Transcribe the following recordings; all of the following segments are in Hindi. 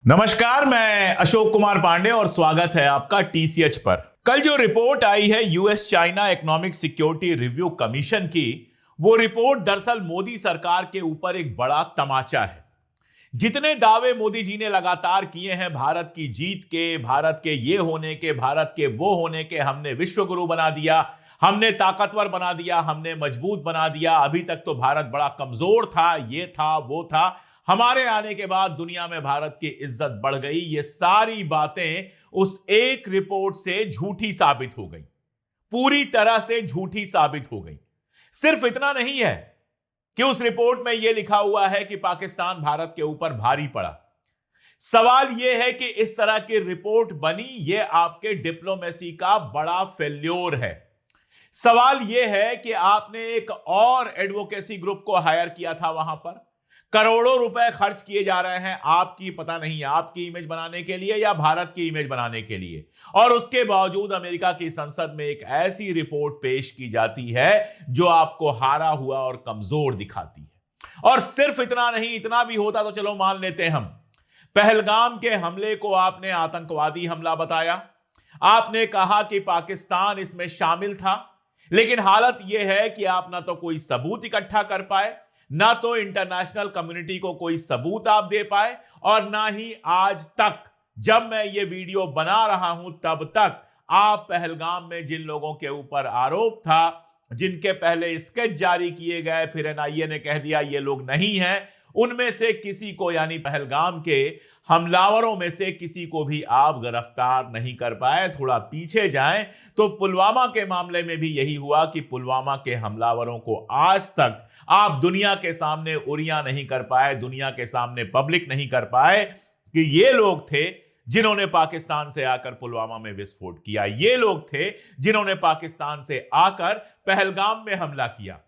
नमस्कार, मैं अशोक कुमार पांडे और स्वागत है आपका टीसीएच पर। कल जो रिपोर्ट आई है US China economic security review commission की, वो रिपोर्ट दरअसल मोदी सरकार के ऊपर एक बड़ा तमाचा है। जितने दावे मोदी जी ने लगातार किए हैं भारत की जीत के, भारत के ये होने के, भारत के वो होने के, हमने विश्व गुरु बना दिया, हमने ताकतवर बना दिया, हमने मजबूत बना दिया, अभी तक तो भारत बड़ा कमजोर था, ये था वो था, हमारे आने के बाद दुनिया में भारत की इज्जत बढ़ गई, ये सारी बातें उस एक रिपोर्ट से झूठी साबित हो गई, पूरी तरह से झूठी साबित हो गई। सिर्फ इतना नहीं है कि उस रिपोर्ट में यह लिखा हुआ है कि पाकिस्तान भारत के ऊपर भारी पड़ा। सवाल यह है कि इस तरह की रिपोर्ट बनी, यह आपके डिप्लोमेसी का बड़ा फेल्योर है। सवाल यह है कि आपने एक और एडवोकेसी ग्रुप को हायर किया था, वहां पर करोड़ों रुपए खर्च किए जा रहे हैं आपकी, पता नहीं आपकी इमेज बनाने के लिए या भारत की इमेज बनाने के लिए, और उसके बावजूद अमेरिका की संसद में एक ऐसी रिपोर्ट पेश की जाती है जो आपको हारा हुआ और कमजोर दिखाती है। और सिर्फ इतना नहीं, इतना भी होता तो चलो मान लेते हम। पहलगाम के हमले को आपने आतंकवादी हमला बताया, आपने कहा कि पाकिस्तान इसमें शामिल था, लेकिन हालत यह है कि आप ना तो कोई सबूत इकट्ठा कर पाए, ना तो इंटरनेशनल कम्युनिटी को कोई सबूत आप दे पाए, और ना ही आज तक जब मैं ये वीडियो बना रहा हूं तब तक आप पहलगाम में जिन लोगों के ऊपर आरोप था, जिनके पहले स्केच जारी किए गए, फिर एनआईए ने कह दिया ये लोग नहीं हैं, उनमें से किसी को, यानी पहलगाम के हमलावरों में से किसी को भी आप गिरफ्तार नहीं कर पाए। थोड़ा पीछे जाएं तो पुलवामा के मामले में भी यही हुआ कि पुलवामा के हमलावरों को आज तक आप दुनिया के सामने उरिया नहीं कर पाए, दुनिया के सामने पब्लिक नहीं कर पाए कि ये लोग थे जिन्होंने पाकिस्तान से आकर पुलवामा में विस्फोट किया, ये लोग थे जिन्होंने पाकिस्तान से आकर पहलगाम में हमला किया।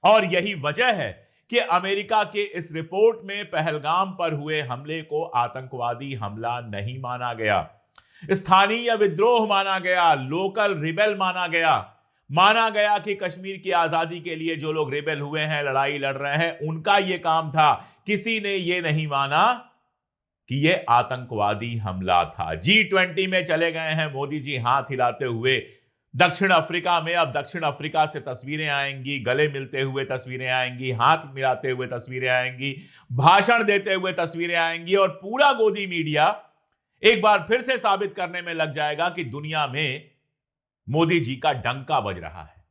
और यही वजह है कि अमेरिका के इस रिपोर्ट में पहलगाम पर हुए हमले को आतंकवादी हमला नहीं माना गया, स्थानीय विद्रोह माना गया, लोकल रिबेल माना गया कि कश्मीर की आजादी के लिए जो लोग रिबेल हुए हैं, लड़ाई लड़ रहे हैं, उनका यह काम था। किसी ने यह नहीं माना कि यह आतंकवादी हमला था। G20 में चले गए हैं मोदी जी हाथ हिलाते हुए दक्षिण अफ्रीका में। अब दक्षिण अफ्रीका से तस्वीरें आएंगी, गले मिलते हुए तस्वीरें आएंगी, हाथ मिलाते हुए तस्वीरें आएंगी, भाषण देते हुए तस्वीरें आएंगी, और पूरा गोदी मीडिया एक बार फिर से साबित करने में लग जाएगा कि दुनिया में मोदी जी का डंका बज रहा है।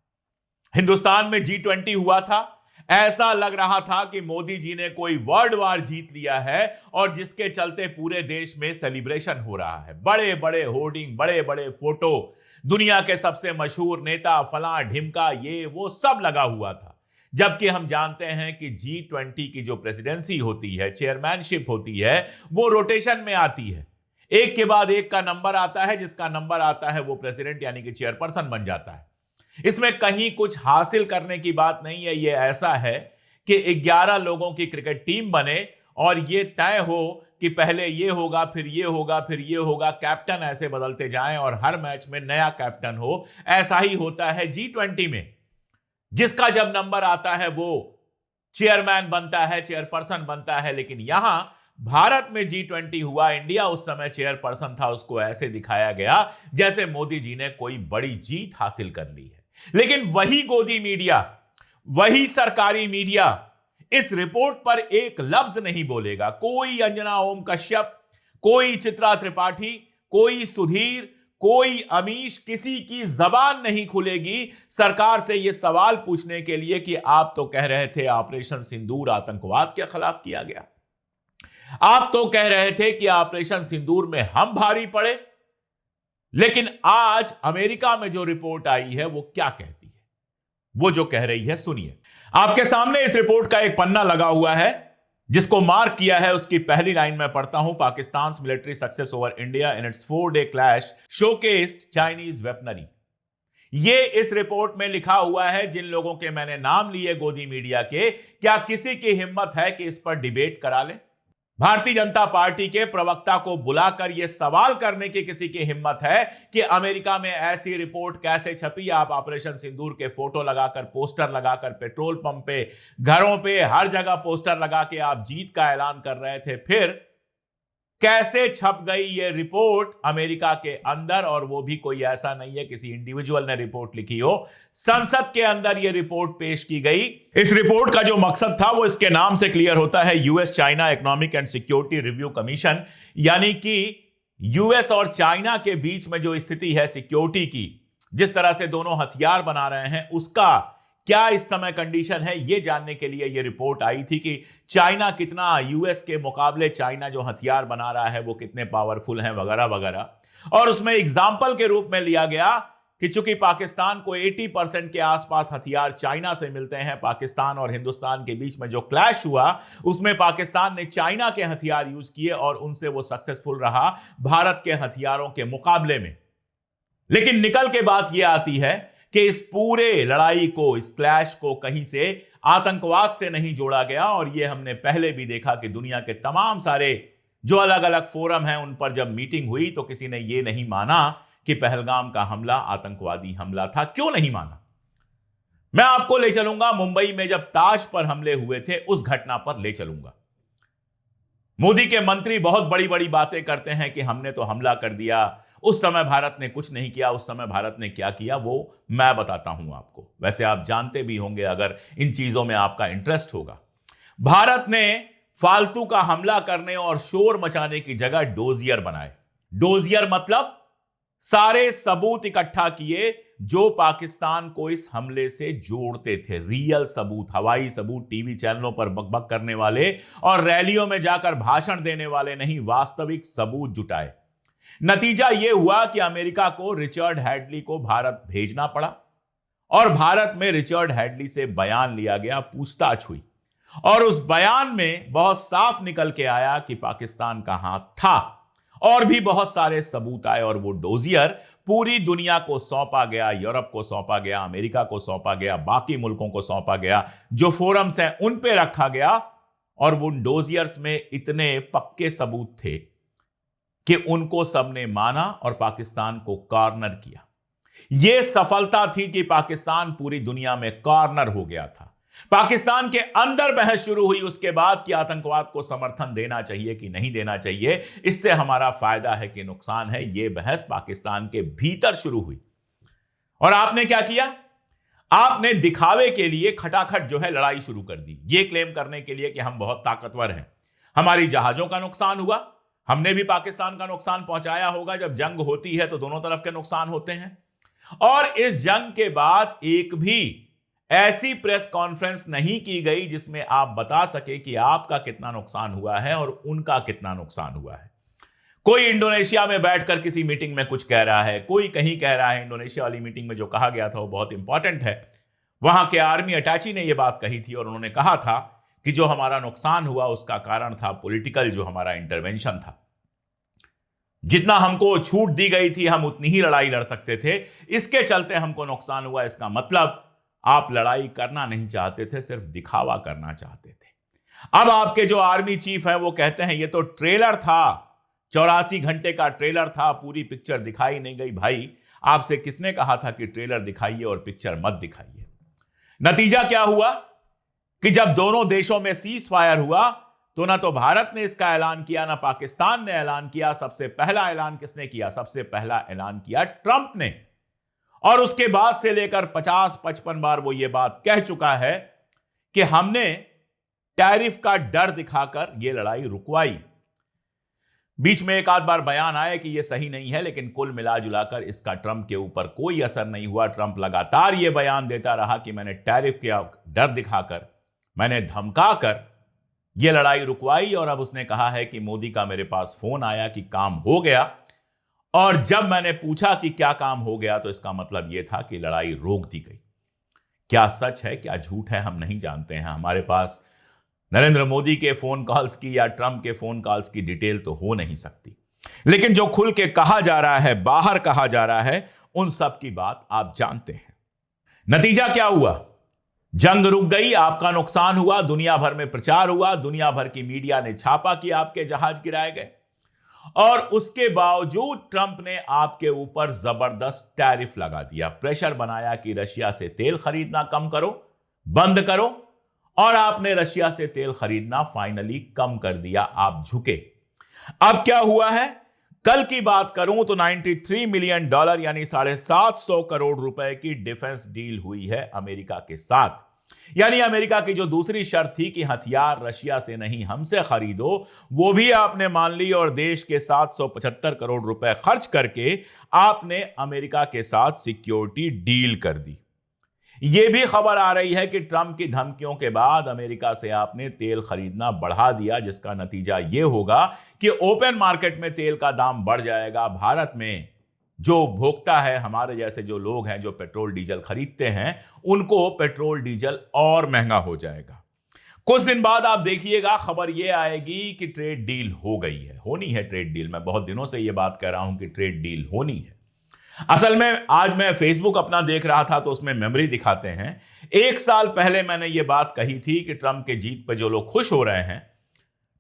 हिंदुस्तान में G20 हुआ था, ऐसा लग रहा था कि मोदी जी ने कोई वर्ल्ड वार जीत लिया है, और जिसके चलते पूरे देश में सेलिब्रेशन हो रहा है। बड़े बड़े होर्डिंग, बड़े बड़े फोटो, दुनिया के सबसे मशहूर नेता, फलां ढिमका, ये वो सब लगा हुआ था। जबकि हम जानते हैं कि G20 की जो प्रेसिडेंसी होती है, चेयरमैनशिप होती है, वो रोटेशन में आती है। एक के बाद एक का नंबर आता है, जिसका नंबर आता है वो प्रेसिडेंट यानी कि चेयरपर्सन बन जाता है। इसमें कहीं कुछ हासिल करने की बात नहीं है। ये ऐसा है कि 11 लोगों की क्रिकेट टीम बने और ये तय हो कि पहले ये होगा, फिर ये होगा, फिर ये होगा, कैप्टन ऐसे बदलते जाएं और हर मैच में नया कैप्टन हो। ऐसा ही होता है G20 में, जिसका जब नंबर आता है वो चेयरमैन बनता है, चेयरपर्सन बनता है। लेकिन यहां भारत में G20 हुआ, इंडिया उस समय चेयरपर्सन था, उसको ऐसे दिखाया गया जैसे मोदी जी ने कोई बड़ी जीत हासिल कर ली है। लेकिन वही गोदी मीडिया, वही सरकारी मीडिया इस रिपोर्ट पर एक लफ्ज नहीं बोलेगा। कोई अंजना ओम कश्यप, कोई चित्रा त्रिपाठी, कोई सुधीर, कोई अमीश, किसी की जबान नहीं खुलेगी सरकार से यह सवाल पूछने के लिए कि आप तो कह रहे थे ऑपरेशन सिंदूर आतंकवाद के खिलाफ किया गया, आप तो कह रहे थे कि ऑपरेशन सिंदूर में हम भारी पड़े, लेकिन आज अमेरिका में जो रिपोर्ट आई है वो क्या कहती है, वो जो कह रही है सुनिए। आपके सामने इस रिपोर्ट का एक पन्ना लगा हुआ है, जिसको मार्क किया है, उसकी पहली लाइन में पढ़ता हूं। Pakistan military success over India in its 4-day clash showcased Chinese weaponry. ये इस रिपोर्ट में लिखा हुआ है। जिन लोगों के मैंने नाम लिए गोदी मीडिया के, क्या किसी की हिम्मत है कि इस पर डिबेट करा ले? भारतीय जनता पार्टी के प्रवक्ता को बुलाकर यह सवाल करने की किसी की हिम्मत है कि अमेरिका में ऐसी रिपोर्ट कैसे छपी? आप ऑपरेशन सिंदूर के फोटो लगाकर, पोस्टर लगाकर, पेट्रोल पंप पे, घरों पे, हर जगह पोस्टर लगा के आप जीत का ऐलान कर रहे थे। फिर कैसे छप गई ये रिपोर्ट अमेरिका के अंदर, और वो भी कोई ऐसा नहीं है किसी इंडिविजुअल ने रिपोर्ट लिखी हो, संसद के अंदर ये रिपोर्ट पेश की गई। इस रिपोर्ट का जो मकसद था वो इसके नाम से क्लियर होता है, US China economic and security review commission, यानी कि यूएस और चाइना के बीच में जो स्थिति है सिक्योरिटी की, जिस तरह से दोनों हथियार बना रहे हैं, उसका क्या इस समय कंडीशन है, यह जानने के लिए यह रिपोर्ट आई थी कि चाइना कितना, यूएस के मुकाबले चाइना जो हथियार बना रहा है वो कितने पावरफुल हैं वगैरह वगैरह। और उसमें एग्जाम्पल के रूप में लिया गया कि चूंकि पाकिस्तान को 80% के आसपास हथियार चाइना से मिलते हैं, पाकिस्तान और हिंदुस्तान के बीच में जो क्लैश हुआ उसमें पाकिस्तान ने चाइना के हथियार यूज किए और उनसे वो सक्सेसफुल रहा भारत के हथियारों के मुकाबले में। लेकिन निकल के बात यह आती है कि इस पूरे लड़ाई को, इस क्लैश को कहीं से आतंकवाद से नहीं जोड़ा गया। और यह हमने पहले भी देखा कि दुनिया के तमाम सारे जो अलग अलग फोरम हैं उन पर जब मीटिंग हुई तो किसी ने यह नहीं माना कि पहलगाम का हमला आतंकवादी हमला था। क्यों नहीं माना? मैं आपको ले चलूंगा मुंबई में जब ताज पर हमले हुए थे उस घटना पर ले चलूंगा। मोदी के मंत्री बहुत बड़ी बड़ी बातें करते हैं कि हमने तो हमला कर दिया, उस समय भारत ने कुछ नहीं किया। उस समय भारत ने क्या किया वो मैं बताता हूं आपको। वैसे आप जानते भी होंगे अगर इन चीजों में आपका इंटरेस्ट होगा। भारत ने फालतू का हमला करने और शोर मचाने की जगह डोजियर बनाए। डोजियर मतलब सारे सबूत इकट्ठा किए जो पाकिस्तान को इस हमले से जोड़ते थे, रियल सबूत, हवाई सबूत, टीवी चैनलों पर बकबक करने वाले और रैलियों में जाकर भाषण देने वाले नहीं, वास्तविक सबूत जुटाए। नतीजा यह हुआ कि अमेरिका को रिचर्ड हैडली को भारत भेजना पड़ा और भारत में रिचर्ड हैडली से बयान लिया गया, पूछताछ हुई और उस बयान में बहुत साफ निकल के आया कि पाकिस्तान का हाथ था और भी बहुत सारे सबूत आए। और वो डोजियर पूरी दुनिया को सौंपा गया, यूरोप को सौंपा गया, अमेरिका को सौंपा गया, बाकी मुल्कों को सौंपा गया, जो फोरम्स हैं उन पे रखा गया। और उन डोजियर्स में इतने पक्के सबूत थे कि उनको सबने माना और पाकिस्तान को कॉर्नर किया। यह सफलता थी कि पाकिस्तान पूरी दुनिया में कॉर्नर हो गया था। पाकिस्तान के अंदर बहस शुरू हुई उसके बाद कि आतंकवाद को समर्थन देना चाहिए कि नहीं देना चाहिए, इससे हमारा फायदा है कि नुकसान है। यह बहस पाकिस्तान के भीतर शुरू हुई और आपने क्या किया? आपने दिखावे के लिए खटाखट जो है लड़ाई शुरू कर दी, यह क्लेम करने के लिए कि हम बहुत ताकतवर हैं। हमारी जहाजों का नुकसान हुआ, हमने भी पाकिस्तान का नुकसान पहुंचाया होगा। जब जंग होती है तो दोनों तरफ के नुकसान होते हैं। और इस जंग के बाद एक भी ऐसी प्रेस कॉन्फ्रेंस नहीं की गई जिसमें आप बता सके कि आपका कितना नुकसान हुआ है और उनका कितना नुकसान हुआ है। कोई इंडोनेशिया में बैठकर किसी मीटिंग में कुछ कह रहा है, कोई कहीं कह रहा है। इंडोनेशिया वाली मीटिंग में जो कहा गया था वो बहुत इंपॉर्टेंट है। वहां के आर्मी अटैची ने यह बात कही थी और उन्होंने कहा था कि जो हमारा नुकसान हुआ उसका कारण था पॉलिटिकल जो हमारा इंटरवेंशन था। जितना हमको छूट दी गई थी हम उतनी ही लड़ाई लड़ सकते थे, इसके चलते हमको नुकसान हुआ। इसका मतलब आप लड़ाई करना नहीं चाहते थे, सिर्फ दिखावा करना चाहते थे। अब आपके जो आर्मी चीफ हैं वो कहते हैं ये तो ट्रेलर था, 84 घंटे का ट्रेलर था, पूरी पिक्चर दिखाई नहीं गई। भाई आपसे किसने कहा था कि ट्रेलर दिखाइए और पिक्चर मत दिखाइए? नतीजा क्या हुआ कि जब दोनों देशों में सीज फायर हुआ तो ना तो भारत ने इसका ऐलान किया ना पाकिस्तान ने ऐलान किया। सबसे पहला ऐलान किसने किया? सबसे पहला ऐलान किया ट्रंप ने। और उसके बाद से लेकर 50-55 बार वो ये बात कह चुका है कि हमने टैरिफ का डर दिखाकर ये लड़ाई रुकवाई। बीच में एक आध बार बयान आया कि ये सही नहीं है, लेकिन कुल मिला जुलाकर इसका ट्रंप के ऊपर कोई असर नहीं हुआ। ट्रंप लगातार ये बयान देता रहा कि मैंने टैरिफ का डर दिखाकर, मैंने धमकाकर ये लड़ाई रुकवाई। और अब उसने कहा है कि मोदी का मेरे पास फोन आया कि काम हो गया, और जब मैंने पूछा कि क्या काम हो गया तो इसका मतलब यह था कि लड़ाई रोक दी गई। क्या सच है क्या झूठ है हम नहीं जानते हैं। हमारे पास नरेंद्र मोदी के फोन कॉल्स की या ट्रंप के फोन कॉल्स की डिटेल तो हो नहीं सकती, लेकिन जो खुल के कहा जा रहा है, बाहर कहा जा रहा है, उन सब की बात आप जानते हैं। नतीजा क्या हुआ? जंग रुक गई, आपका नुकसान हुआ, दुनिया भर में प्रचार हुआ, दुनिया भर की मीडिया ने छापा कि आपके जहाज गिराए गए, और उसके बावजूद ट्रंप ने आपके ऊपर जबरदस्त टैरिफ लगा दिया, प्रेशर बनाया कि रशिया से तेल खरीदना कम करो, बंद करो। और आपने रशिया से तेल खरीदना फाइनली कम कर दिया, आप झुके। अब क्या हुआ है, कल की बात करूं तो $93 मिलियन यानी 750 करोड़ रुपए की डिफेंस डील हुई है अमेरिका के साथ। यानी अमेरिका की जो दूसरी शर्त थी कि हथियार रशिया से नहीं हमसे खरीदो, वो भी आपने मान ली और देश के 775 करोड़ रुपए खर्च करके आपने अमेरिका के साथ सिक्योरिटी डील कर दी। यह भी खबर आ रही है कि ट्रंप की धमकियों के बाद अमेरिका से आपने तेल खरीदना बढ़ा दिया, जिसका नतीजा यह होगा कि ओपन मार्केट में तेल का दाम बढ़ जाएगा। भारत में जो उपभोक्ता है, हमारे जैसे जो लोग हैं जो पेट्रोल डीजल खरीदते हैं, उनको पेट्रोल डीजल और महंगा हो जाएगा। कुछ दिन बाद आप देखिएगा खबर यह आएगी कि ट्रेड डील हो गई है, होनी है ट्रेड डील। मैं बहुत दिनों से यह बात कर रहा हूं कि ट्रेड डील होनी है। असल में आज मैं फेसबुक अपना देख रहा था तो उसमें मेमोरी दिखाते हैं। 1 साल पहले मैंने यह बात कही थी कि ट्रंप के जीत पर जो लोग खुश हो रहे हैं,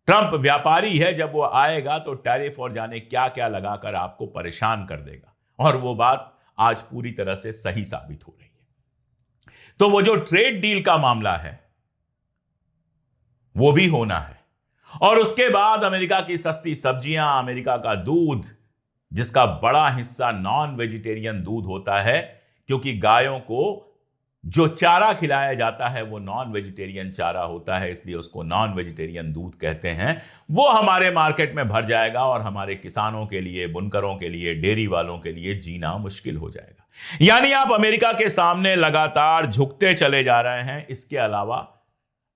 ट्रंप व्यापारी है, जब वो आएगा तो टैरिफ और जाने क्या क्या लगाकर आपको परेशान कर देगा। और वो बात आज पूरी तरह से सही साबित हो रही है। तो वो जो ट्रेड डील का मामला है वो भी होना है। और उसके बाद अमेरिका की सस्ती सब्जियां, अमेरिका का दूध, जिसका बड़ा हिस्सा नॉन वेजिटेरियन दूध होता है, क्योंकि गायों को जो चारा खिलाया जाता है वो नॉन वेजिटेरियन चारा होता है, इसलिए उसको नॉन वेजिटेरियन दूध कहते हैं। वो हमारे मार्केट में भर जाएगा और हमारे किसानों के लिए, बुनकरों के लिए, डेयरी वालों के लिए जीना मुश्किल हो जाएगा। यानी आप अमेरिका के सामने लगातार झुकते चले जा रहे हैं। इसके अलावा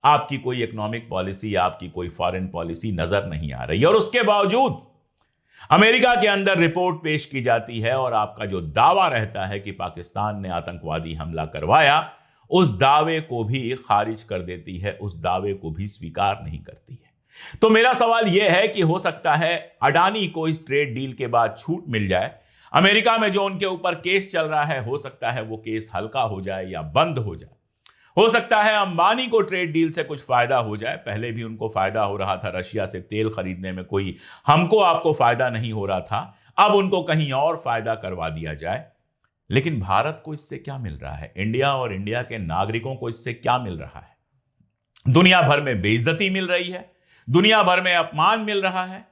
आपकी कोई इकोनॉमिक पॉलिसी, आपकी कोई फॉरेन पॉलिसी नजर नहीं आ रही। और उसके बावजूद अमेरिका के अंदर रिपोर्ट पेश की जाती है और आपका जो दावा रहता है कि पाकिस्तान ने आतंकवादी हमला करवाया, उस दावे को भी खारिज कर देती है, उस दावे को भी स्वीकार नहीं करती है। तो मेरा सवाल यह है कि हो सकता है अडानी को इस ट्रेड डील के बाद छूट मिल जाए। अमेरिका में जो उनके ऊपर केस चल रहा है, हो सकता है वो केस हल्का हो जाए या बंद हो जाए। हो सकता है अंबानी को ट्रेड डील से कुछ फायदा हो जाए। पहले भी उनको फायदा हो रहा था रशिया से तेल खरीदने में, कोई हमको आपको फायदा नहीं हो रहा था। अब उनको कहीं और फायदा करवा दिया जाए। लेकिन भारत को इससे क्या मिल रहा है? इंडिया और इंडिया के नागरिकों को इससे क्या मिल रहा है? दुनिया भर में बेइज्जती मिल रही है, दुनिया भर में अपमान मिल रहा है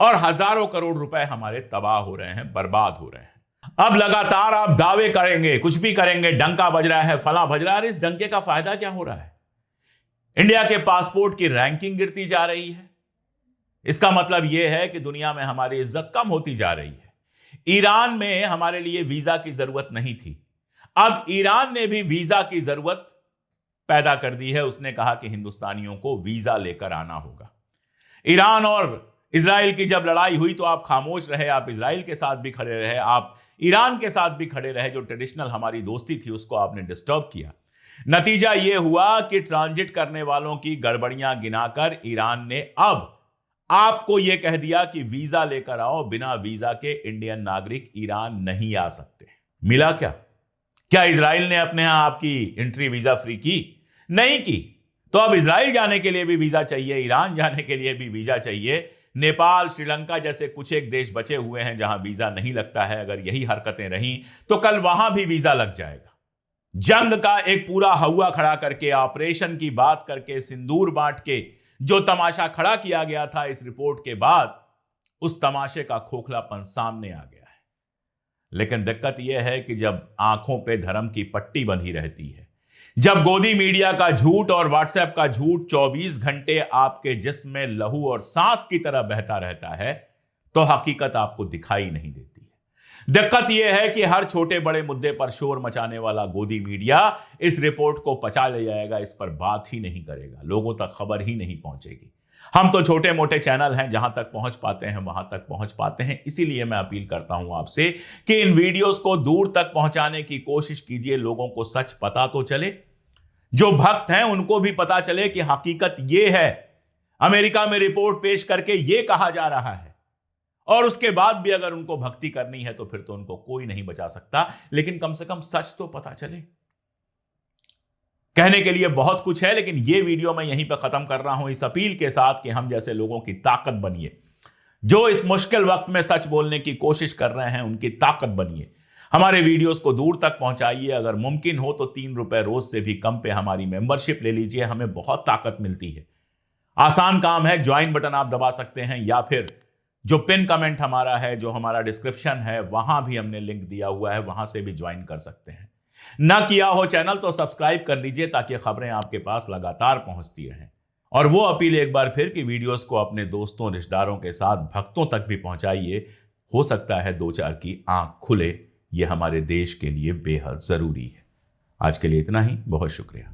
और हजारों करोड़ रुपए हमारे तबाह हो रहे हैं, बर्बाद हो रहे हैं। अब लगातार आप दावे करेंगे, कुछ भी करेंगे, डंका बज रहा है, फला बज रहा है। इस डंके का फायदा क्या हो रहा है? इंडिया के पासपोर्ट की रैंकिंग गिरती जा रही है। इसका मतलब यह है कि दुनिया में हमारी इज्जत कम होती जा रही है। ईरान में हमारे लिए वीजा की जरूरत नहीं थी, अब ईरान ने भी वीजा की जरूरत पैदा कर दी है। उसने कहा कि हिंदुस्तानियों को वीजा लेकर आना होगा। ईरान और इजराइल की जब लड़ाई हुई तो आप खामोश रहे, आप इजराइल के साथ भी खड़े रहे, आप ईरान के साथ भी खड़े रहे। जो ट्रेडिशनल हमारी दोस्ती थी उसको आपने डिस्टर्ब किया। नतीजा यह हुआ कि ट्रांजिट करने वालों की गड़बड़ियां गिनाकर ईरान ने अब आपको यह कह दिया कि वीजा लेकर आओ, बिना वीजा के इंडियन नागरिक ईरान नहीं आ सकते। मिला क्या? क्या इजराइल ने अपने यहां आपकी एंट्री वीजा फ्री की? नहीं की। तो अब इजराइल जाने के लिए भी वीजा चाहिए, ईरान जाने के लिए भी वीजा चाहिए। नेपाल, श्रीलंका जैसे कुछ एक देश बचे हुए हैं जहां वीजा नहीं लगता है। अगर यही हरकतें रहीं तो कल वहां भी वीजा लग जाएगा। जंग का एक पूरा हवा खड़ा करके, ऑपरेशन की बात करके, सिंदूर बांट के जो तमाशा खड़ा किया गया था इस रिपोर्ट के बाद, उस तमाशे का खोखलापन सामने आ गया है। लेकिन दिक्कत यह है कि जब आंखों पे धर्म की पट्टी बंधी रहती है, जब गोदी मीडिया का झूठ और व्हाट्सएप का झूठ 24 घंटे आपके जिस्म में लहू और सांस की तरह बहता रहता है, तो हकीकत आपको दिखाई नहीं देती है। दिक्कत यह है कि हर छोटे बड़े मुद्दे पर शोर मचाने वाला गोदी मीडिया इस रिपोर्ट को पचा ले जाएगा, इस पर बात ही नहीं करेगा, लोगों तक खबर ही नहीं पहुंचेगी। हम तो छोटे मोटे चैनल हैं, जहां तक पहुंच पाते हैं वहां तक पहुंच पाते हैं। इसीलिए मैं अपील करता हूं आपसे कि इन वीडियोस को दूर तक पहुंचाने की कोशिश कीजिए। लोगों को सच पता तो चले, जो भक्त हैं उनको भी पता चले कि हकीकत यह है। अमेरिका में रिपोर्ट पेश करके यह कहा जा रहा है, और उसके बाद भी अगर उनको भक्ति करनी है तो फिर तो उनको कोई नहीं बचा सकता। लेकिन कम से कम सच तो पता चले। कहने के लिए बहुत कुछ है, लेकिन यह वीडियो मैं यहीं पर खत्म कर रहा हूं इस अपील के साथ कि हम जैसे लोगों की ताकत बनिए, जो इस मुश्किल वक्त में सच बोलने की कोशिश कर रहे हैं उनकी ताकत बनिए। हमारे वीडियोस को दूर तक पहुंचाइए। अगर मुमकिन हो तो ₹3 रोज से भी कम पे हमारी मेंबरशिप ले लीजिए, हमें बहुत ताकत मिलती है। आसान काम है, ज्वाइन बटन आप दबा सकते हैं या फिर जो पिन कमेंट हमारा है, जो हमारा डिस्क्रिप्शन है, वहां भी हमने लिंक दिया हुआ है, वहां से भी ज्वाइन कर सकते हैं। ना किया हो चैनल तो सब्सक्राइब कर लीजिए ताकि खबरें आपके पास लगातार पहुंचती रहें। और वो अपील एक बार फिर कि वीडियोस को अपने दोस्तों, रिश्तेदारों के साथ भक्तों तक भी पहुंचाइए। हो सकता है दो चार की आंख खुले। ये हमारे देश के लिए बेहद जरूरी है। आज के लिए इतना ही, बहुत शुक्रिया।